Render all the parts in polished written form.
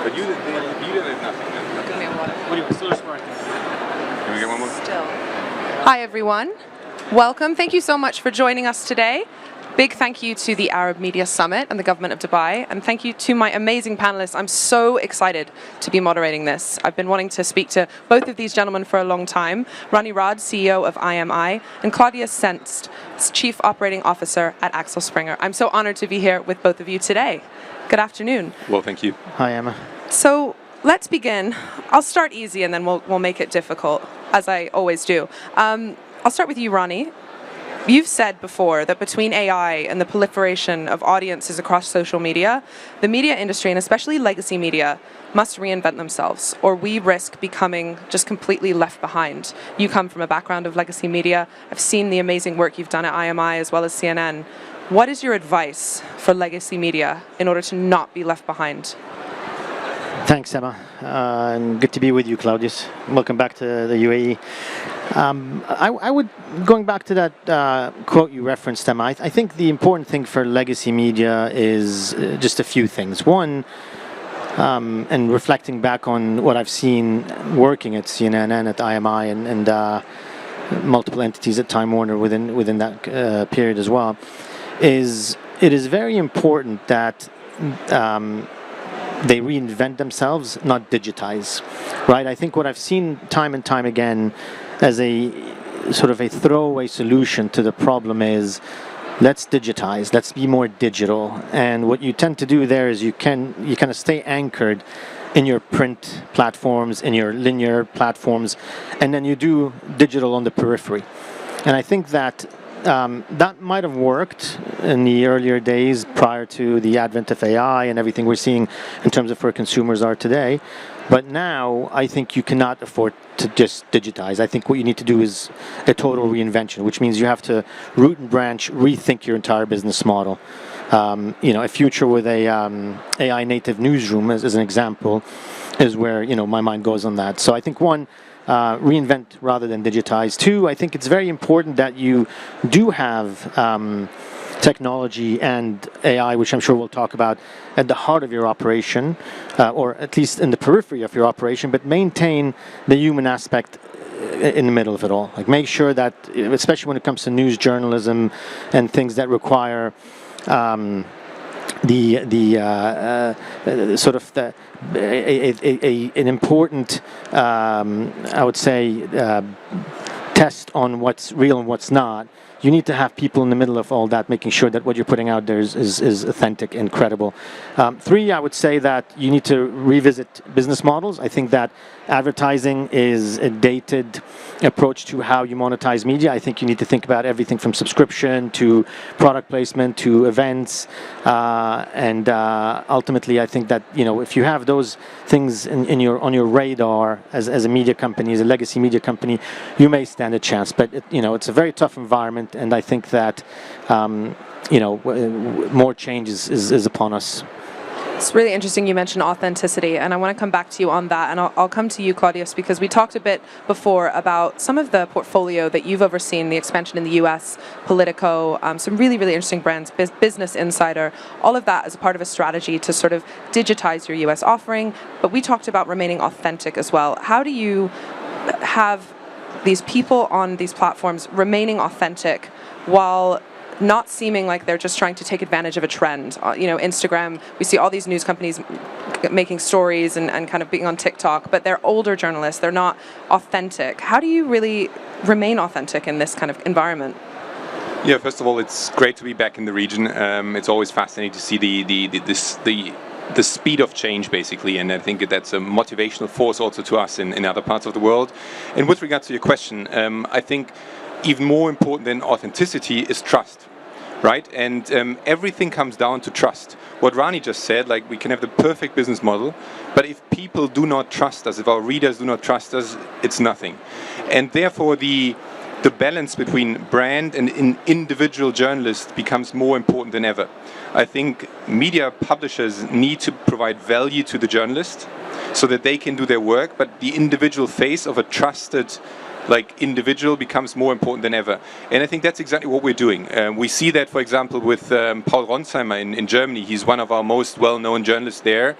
But you did nothing. Give me a water. What are you still smart? Can we get one more? Still. Hi everyone. Welcome. Thank you so much for joining us today. Big thank you to the Arab Media Summit and the government of Dubai, and thank you to my amazing panelists. I'm so excited to be moderating this. I've been wanting to speak to both of these gentlemen for a long time. Ronnie Rod, CEO of IMI, and Claudius Sensed, Chief Operating Officer at Axel Springer. I'm so honored to be here with both of you today. Good afternoon. Well, thank you. Hi, Emma. So let's begin. I'll start easy and then we'll make it difficult, as I always do. I'll start with you, Ronnie. You've said before that between AI and the proliferation of audiences across social media, the media industry, and especially legacy media, must reinvent themselves, or we risk becoming just completely left behind. You come from a background of legacy media. I've seen the amazing work you've done at IMI as well as CNN. What is your advice for legacy media in order to not be left behind? Thanks, Emma. And good to be with you, Claudius. Welcome back to the UAE. I would, going back to that quote you referenced, Emma, I think the important thing for legacy media is just a few things. One, and reflecting back on what I've seen working at CNN and at IMI and multiple entities at Time Warner within that period as well, is it is very important that they reinvent themselves, not digitize, right? I think what I've seen time and time again as a sort of a throwaway solution to the problem is, let's digitize, let's be more digital. And what you tend to do there is you kind of stay anchored in your print platforms, in your linear platforms, and then you do digital on the periphery. And I think that that might have worked in the earlier days prior to the advent of AI and everything we're seeing in terms of where consumers are today. But now I think you cannot afford to just digitize. I think what you need to do is a total reinvention, which means you have to root and branch, rethink your entire business model. A future with a AI native newsroom, as an example, is where my mind goes on that. So I think one, reinvent rather than digitize. Two, I think it's very important that you do have technology and AI, which I'm sure we'll talk about, at the heart of your operation, or at least in the periphery of your operation, but maintain the human aspect in the middle of it all. Like, make sure that, especially when it comes to news journalism and things that require an important, I would say, test on what's real and what's not. You need to have people in the middle of all that, making sure that what you're putting out there is authentic and credible. Three, I would say that you need to revisit business models. I think that advertising is a dated approach to how you monetize media. I think you need to think about everything from subscription to product placement to events, and ultimately, I think that if you have those things on your radar as a media company, as a legacy media company, you may stand a chance. But it's a very tough environment, and I think that more change is upon us. It's really interesting you mentioned authenticity, and I want to come back to you on that, and I'll come to you, Claudius, because we talked a bit before about some of the portfolio that you've overseen, the expansion in the US, Politico, some really, really interesting brands, Business Insider, all of that as a part of a strategy to sort of digitize your US offering, but we talked about remaining authentic as well. How do you have these people on these platforms remaining authentic while not seeming like they're just trying to take advantage of a trend? Instagram, we see all these news companies making stories and kind of being on TikTok, but they're older journalists, they're not authentic. How do you really remain authentic in this kind of environment? Yeah, first of all, it's great to be back in the region. It's always fascinating to see the speed of change, basically, and I think that's a motivational force also to us in other parts of the world. And with regard to your question, I think even more important than authenticity is trust, right? And everything comes down to trust. What Ronnie just said, like, we can have the perfect business model, but if people do not trust us, if our readers do not trust us, it's nothing. And therefore the balance between brand and individual journalists becomes more important than ever. I think media publishers need to provide value to the journalist so that they can do their work, but the individual face of a trusted like individual becomes more important than ever. And I think that's exactly what we're doing. We see that, for example, with Paul Ronsheimer in Germany. He's one of our most well-known journalists there.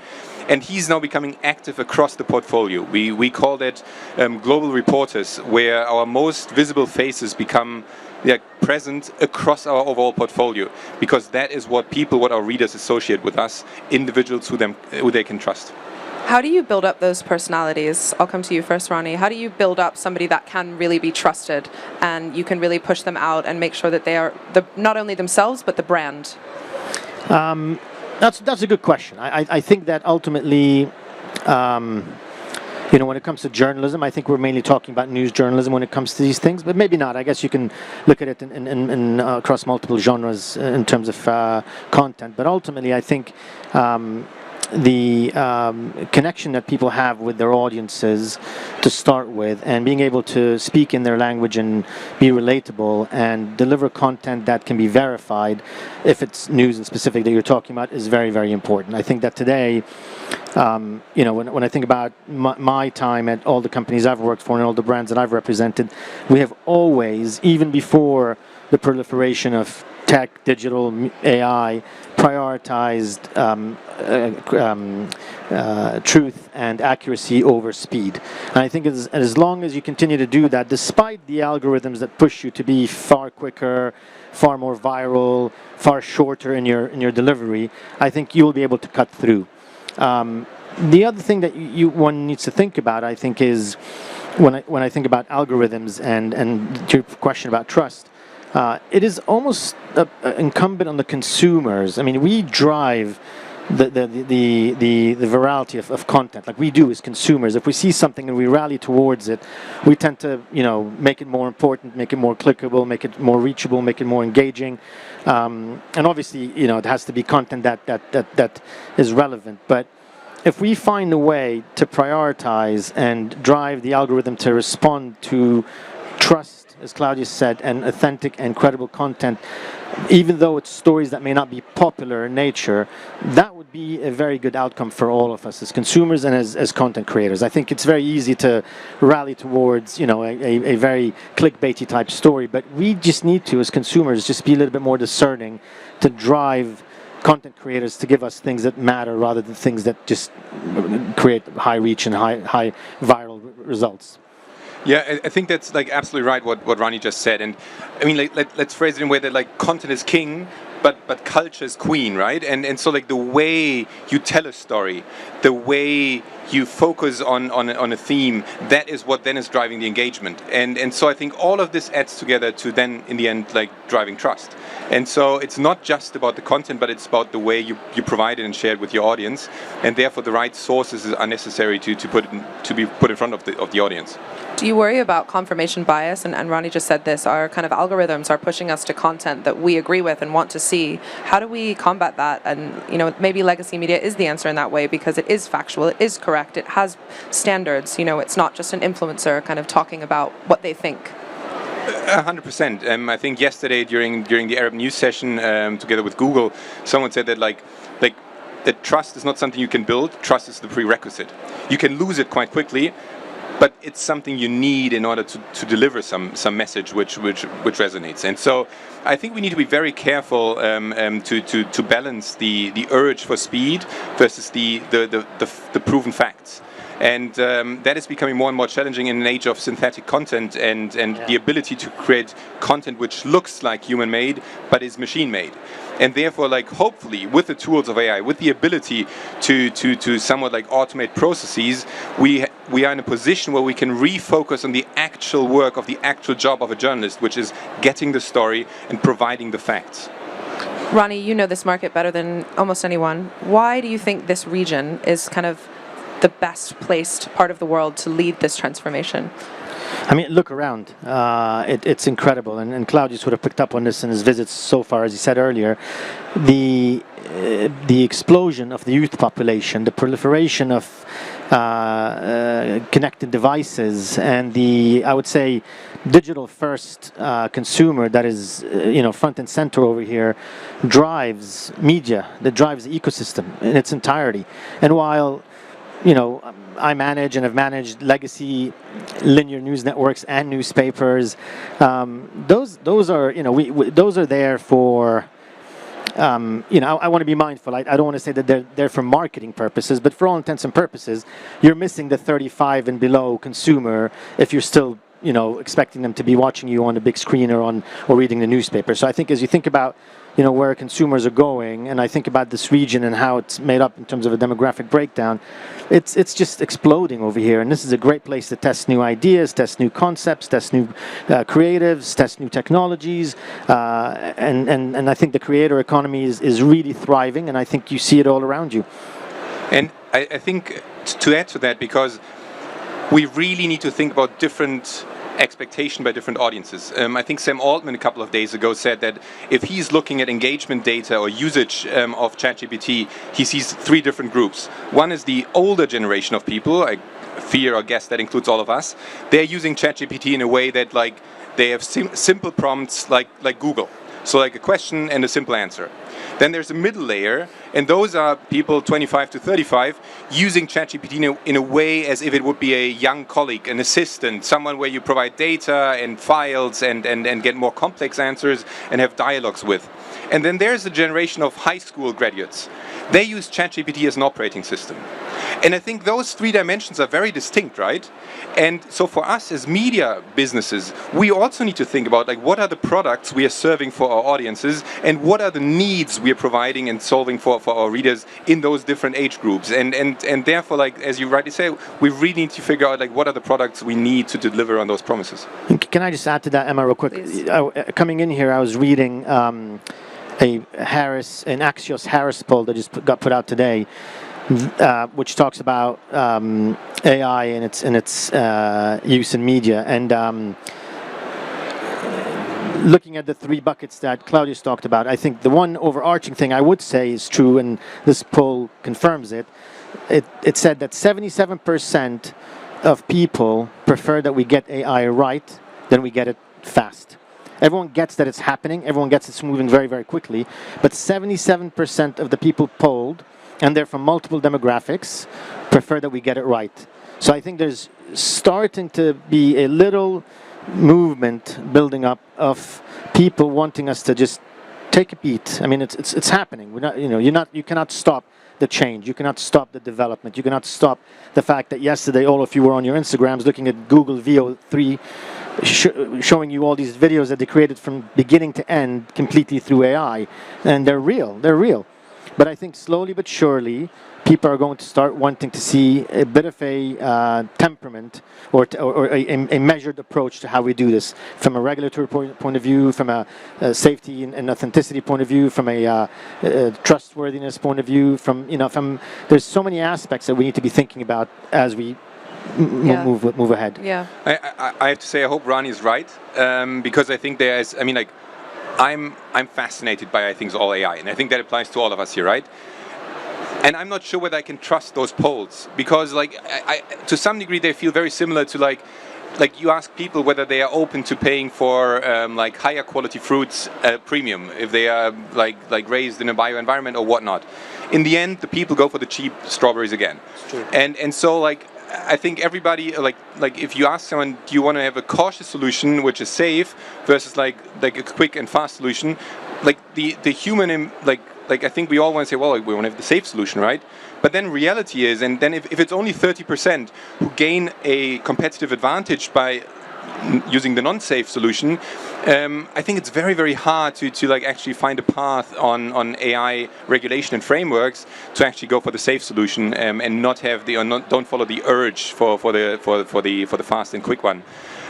And he's now becoming active across the portfolio. We call that global reporters, where our most visible faces become present across our overall portfolio, because that is what our readers associate with us, individuals who they can trust. How do you build up those personalities? I'll come to you first, Ronnie. How do you build up somebody that can really be trusted and you can really push them out and make sure that they are not only themselves but the brand? That's a good question. I think that ultimately, when it comes to journalism, I think we're mainly talking about news journalism when it comes to these things, but maybe not. I guess you can look at it in across multiple genres in terms of content. But ultimately, I think the connection that people have with their audiences to start with, and being able to speak in their language and be relatable and deliver content that can be verified, if it's news and specific that you're talking about, is very, very important. I think that today, when I think about my time at all the companies I've worked for and all the brands that I've represented, we have always, even before the proliferation of tech, digital, AI, prioritized truth and accuracy over speed. And I think as long as you continue to do that, despite the algorithms that push you to be far quicker, far more viral, far shorter in your delivery, I think you'll be able to cut through. The other thing that one needs to think about, I think, is when I think about algorithms and to your question about trust, it is almost incumbent on the consumers. I mean, we drive the virality of content, like we do as consumers. If we see something and we rally towards it, we tend to make it more important, make it more clickable, make it more reachable, make it more engaging. And obviously, it has to be content that is relevant. But if we find a way to prioritize and drive the algorithm to respond to trust, as Clodious said, and authentic and credible content, even though it's stories that may not be popular in nature, that would be a very good outcome for all of us as consumers and as content creators. I think it's very easy to rally towards, a very clickbaity type story, but we just need to, as consumers, just be a little bit more discerning to drive content creators to give us things that matter rather than things that just create high reach and high viral results. Yeah, I think that's absolutely right what Ronnie just said, and I mean let's phrase it in a way that content is king, but culture is queen, right? And so the way you tell a story, the way you focus on a theme, that is what then is driving the engagement, and so I think all of this adds together to then in the end driving trust. And so it's not just about the content, but it's about the way you provide it and share it with your audience, and therefore the right sources are necessary to be put in front of the audience. Do you worry about confirmation bias? And Ronnie just said this, our kind of algorithms are pushing us to content that we agree with and want to see. How do we combat that? And maybe legacy media is the answer in that way, because it is factual, it is correct, it has standards. It's not just an influencer kind of talking about what they think. 100%. I think yesterday during the Arab news session, together with Google, someone said that that trust is not something you can build. Trust is the prerequisite. You can lose it quite quickly, but it's something you need in order to deliver some message which resonates. And so I think we need to be very careful to balance the urge for speed versus the proven facts. And that is becoming more and more challenging in an age of synthetic content and the ability to create content which looks like human-made but is machine-made. And therefore, hopefully, with the tools of AI, with the ability to somewhat automate processes, we are in a position where we can refocus on the actual work of the actual job of a journalist, which is getting the story and providing the facts. Ronnie, you know this market better than almost anyone. Why do you think this region is kind of the best placed part of the world to lead this transformation? I mean, look around. It's incredible, and Clodious would have picked up on this in his visits so far, as he said earlier. The explosion of the youth population, the proliferation of connected devices, and I would say, digital-first consumer that is, front and center over here, drives media, that drives the ecosystem in its entirety. And while I manage and have managed legacy linear news networks and newspapers. Those are, those are there for, I want to be mindful. I don't want to say that they're there for marketing purposes, but for all intents and purposes, you're missing the 35 and below consumer if you're still, expecting them to be watching you on the big screen or reading the newspaper. So I think as you think about, where consumers are going, and I think about this region and how it's made up in terms of a demographic breakdown, it's just exploding over here. And this is a great place to test new ideas, test new concepts, test new creatives, test new technologies. And I think the creator economy is really thriving, and I think you see it all around you. And I think to add to that, because we really need to think about different expectation by different audiences. I think Sam Altman a couple of days ago said that if he's looking at engagement data or usage of ChatGPT, he sees 3 different groups. One is the older generation of people, I fear or guess that includes all of us. They're using ChatGPT in a way that they have simple prompts like Google. So like a question and a simple answer. Then there's a middle layer, and those are people 25 to 35 using ChatGPT in a way as if it would be a young colleague, an assistant, someone where you provide data and files and get more complex answers and have dialogues with. And then there's a generation of high school graduates. They use ChatGPT as an operating system. And I think those 3 dimensions are very distinct, right? And so for us as media businesses, we also need to think about what are the products we are serving for our audiences, and what are the needs we are providing and solving for our readers in those different age groups. And therefore, as you rightly say, we really need to figure out what are the products we need to deliver on those promises. Can I just add to that, Emma, real quick? Coming in here, I was reading an Axios Harris poll that just got put out today, which talks about AI and its use in media, and looking at the 3 buckets that Clodioss talked about. I think the one overarching thing I would say is true, and this poll confirms it. It said that 77% of people prefer that we get AI right than we get it fast. Everyone gets that it's happening. Everyone gets it's moving very, very quickly. But 77% of the people polled, and they're from multiple demographics, prefer that we get it right. So I think there's starting to be a little movement building up of people wanting us to just take a beat. I mean, it's happening. We're not, you cannot stop the change. You cannot stop the development. You cannot stop the fact that yesterday all of you were on your Instagrams looking at Google VO3, showing you all these videos that they created from beginning to end completely through AI, and they're real. They're real. But I think slowly but surely, people are going to start wanting to see a bit of a temperament or a measured approach to how we do this, from a regulatory point of view, from a safety and authenticity point of view, from a trustworthiness point of view, from there's so many aspects that we need to be thinking about as we move ahead. Yeah. I have to say, I hope Ronnie is right, because I think there's, I'm fascinated by, I think, all AI, and I think that applies to all of us here, right? And I'm not sure whether I can trust those polls, because to some degree they feel very similar to like you ask people whether they are open to paying for higher quality fruits premium if they are like raised in a bio environment or whatnot. In the end, the people go for the cheap strawberries again. It's true. And so I think everybody if you ask someone, do you want to have a cautious solution which is safe versus like a quick and fast solution, the human I think we all want to say, well, we want to have the safe solution, right? But then reality is, and then if it's only 30% who gain a competitive advantage by using the non-safe solution, I think it's very, very hard to actually find a path on AI regulation and frameworks to actually go for the safe solution and not have don't follow the urge for the fast and quick one.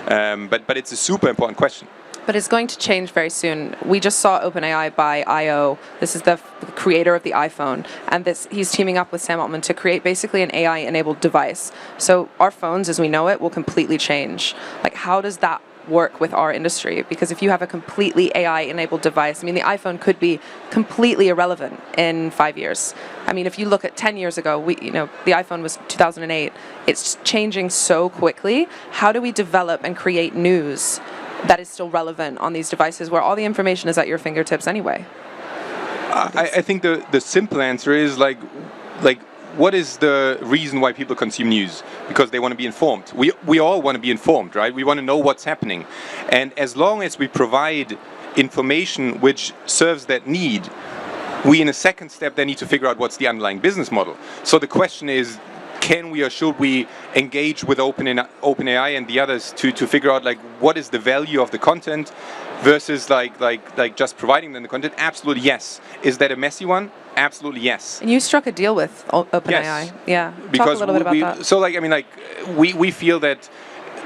But it's a super important question. But it's going to change very soon. We just saw OpenAI buy I.O. This is the creator of the iPhone, and he's teaming up with Sam Altman to create basically an AI-enabled device. So our phones, as we know it, will completely change. How does that work with our industry? Because if you have a completely AI-enabled device, the iPhone could be completely irrelevant in 5 years. If you look at 10 years ago, the iPhone was 2008. It's changing so quickly. How do we develop and create news that is still relevant on these devices where all the information is at your fingertips anyway? I think the simple answer is what is the reason why people consume news? Because they want to be informed. We all want to be informed, right? We want to know what's happening. And as long as we provide information which serves that need, we in a second step then need to figure out what's the underlying business model. So the question is, can we or should we engage with OpenAI and the others to figure out like what is the value of the content versus like just providing them the content? Absolutely yes. Is that a messy one? Absolutely yes. And you struck a deal with OpenAI. Yes. Yeah. Because talk a little bit about that. So like I mean like we feel that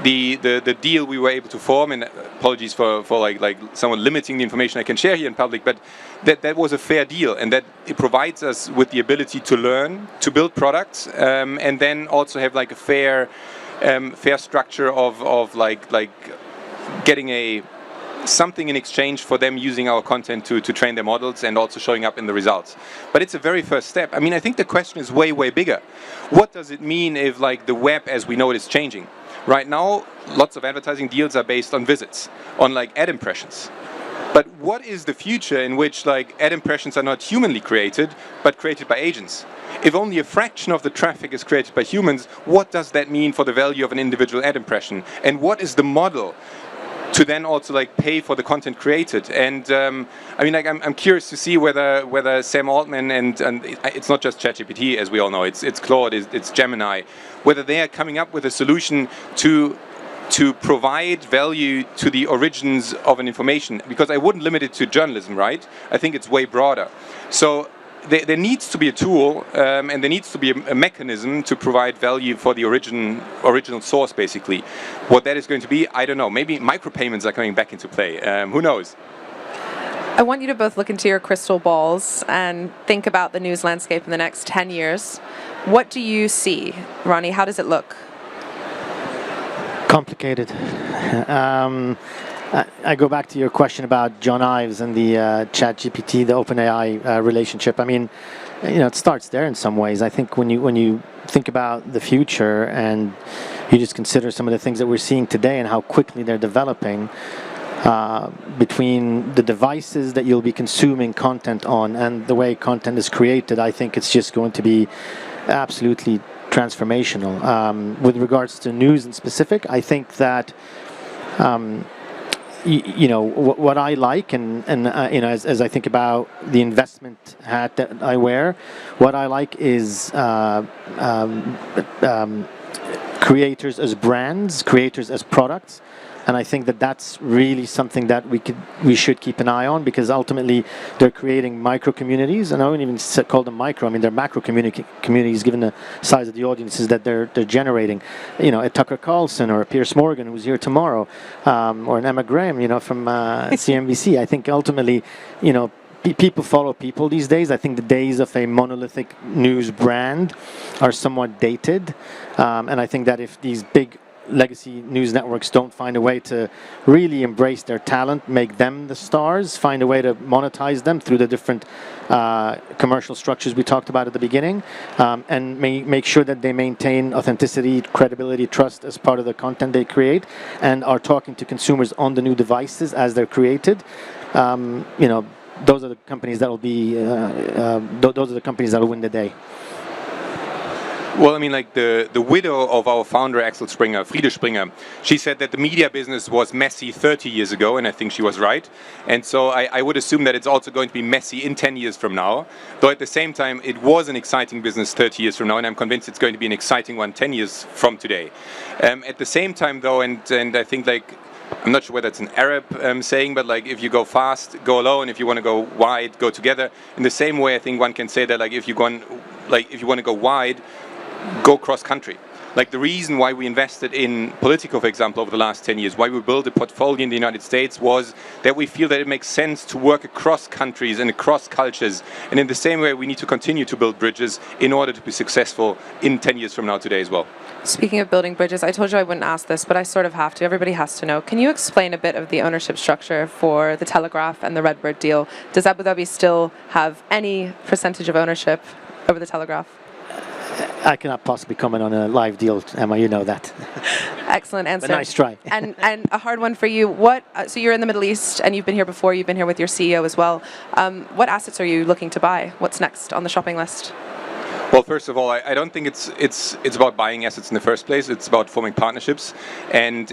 the deal we were able to form, and apologies for like somewhat limiting the information I can share here in public, but that was a fair deal, and that it provides us with the ability to learn, to build products, and then also have like a fair structure of like getting something in exchange for them using our content to train their models and also showing up in the results. But it's a very first step. I mean, I think the question is way bigger. What does it mean if like the web as we know it is changing? Right now, lots of advertising deals are based on visits, on like ad impressions. But what is the future in which like ad impressions are not humanly created, but created by agents? If only a fraction of the traffic is created by humans, what does that mean for the value of an individual ad impression? And what is the model to then also like pay for the content created? And I mean, like I'm curious to see whether Sam Altman and it's not just ChatGPT, as we all know, it's Claude, it's Gemini, whether they are coming up with a solution to provide value to the origins of an information, because I wouldn't limit it to journalism, right? I think it's way broader. So there needs to be a tool and there needs to be a mechanism to provide value for the original source, basically. What that is going to be, I don't know. Maybe micropayments are coming back into play. Who knows? I want you to both look into your crystal balls and think about the news landscape in the next 10 years. What do you see, Ronnie? How does it look? Complicated. I go back to your question about John Ives and the ChatGPT, the OpenAI relationship. I mean, you know, it starts there in some ways. I think when you think about the future and you just consider some of the things that we're seeing today and how quickly they're developing, between the devices that you'll be consuming content on and the way content is created, I think it's just going to be absolutely transformational. With regards to news in specific, I think that you know what I like, and you know, as I think about the investment hat that I wear, what I like is creators as brands, creators as products. And I think that that's really something that we should keep an eye on, because ultimately they're creating micro communities, and I wouldn't even call them micro. I mean, they're macro communities given the size of the audiences that they're generating. You know, a Tucker Carlson or a Piers Morgan who's here tomorrow, or an Emma Graham, you know, from CNBC. I think ultimately, you know, people follow people these days. I think the days of a monolithic news brand are somewhat dated, and I think that if these big legacy news networks don't find a way to really embrace their talent, make them the stars, find a way to monetize them through the different commercial structures we talked about at the beginning, and make sure that they maintain authenticity, credibility, trust as part of the content they create, and are talking to consumers on the new devices as they're created, you know, those are the companies that will be those are the companies that will win the day. Well, I mean, like the widow of our founder, Axel Springer, Friede Springer, she said that the media business was messy 30 years ago, and I think she was right. And so I would assume that it's also going to be messy in 10 years from now. Though at the same time, it was an exciting business 30 years from now, and I'm convinced it's going to be an exciting one 10 years from today. At the same time, though, and I think like, I'm not sure whether it's an Arab saying, but like if you go fast, go alone. If you want to go wide, go together. In the same way, I think one can say that like if you want to go wide, go cross country. Like the reason why we invested in Politico, for example, over the last 10 years, why we built a portfolio in the United States, was that we feel that it makes sense to work across countries and across cultures. And in the same way, we need to continue to build bridges in order to be successful in 10 years from now today as well. Speaking of building bridges, I told you I wouldn't ask this, but I sort of have to. Everybody has to know. Can you explain a bit of the ownership structure for the Telegraph and the Redbird deal? Does Abu Dhabi still have any percentage of ownership over the Telegraph? I cannot possibly comment on a live deal, Emma. You know that. Excellent answer. But nice try. and a hard one for you. So you're in the Middle East, and you've been here before. You've been here with your CEO as well. What assets are you looking to buy? What's next on the shopping list? Well, first of all, I don't think it's about buying assets in the first place. It's about forming partnerships and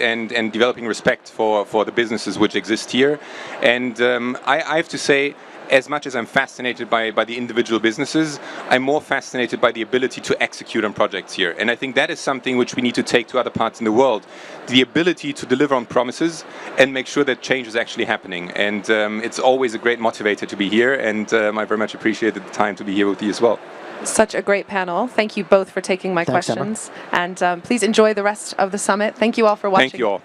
developing respect for the businesses which exist here. And I have to say, as much as I'm fascinated by the individual businesses, I'm more fascinated by the ability to execute on projects here. And I think that is something which we need to take to other parts in the world. The ability to deliver on promises and make sure that change is actually happening. And it's always a great motivator to be here. And I very much appreciated the time to be here with you as well. Such a great panel. Thank you both for taking my Thanks, questions. Emma. And please enjoy the rest of the summit. Thank you all for watching. Thank you all.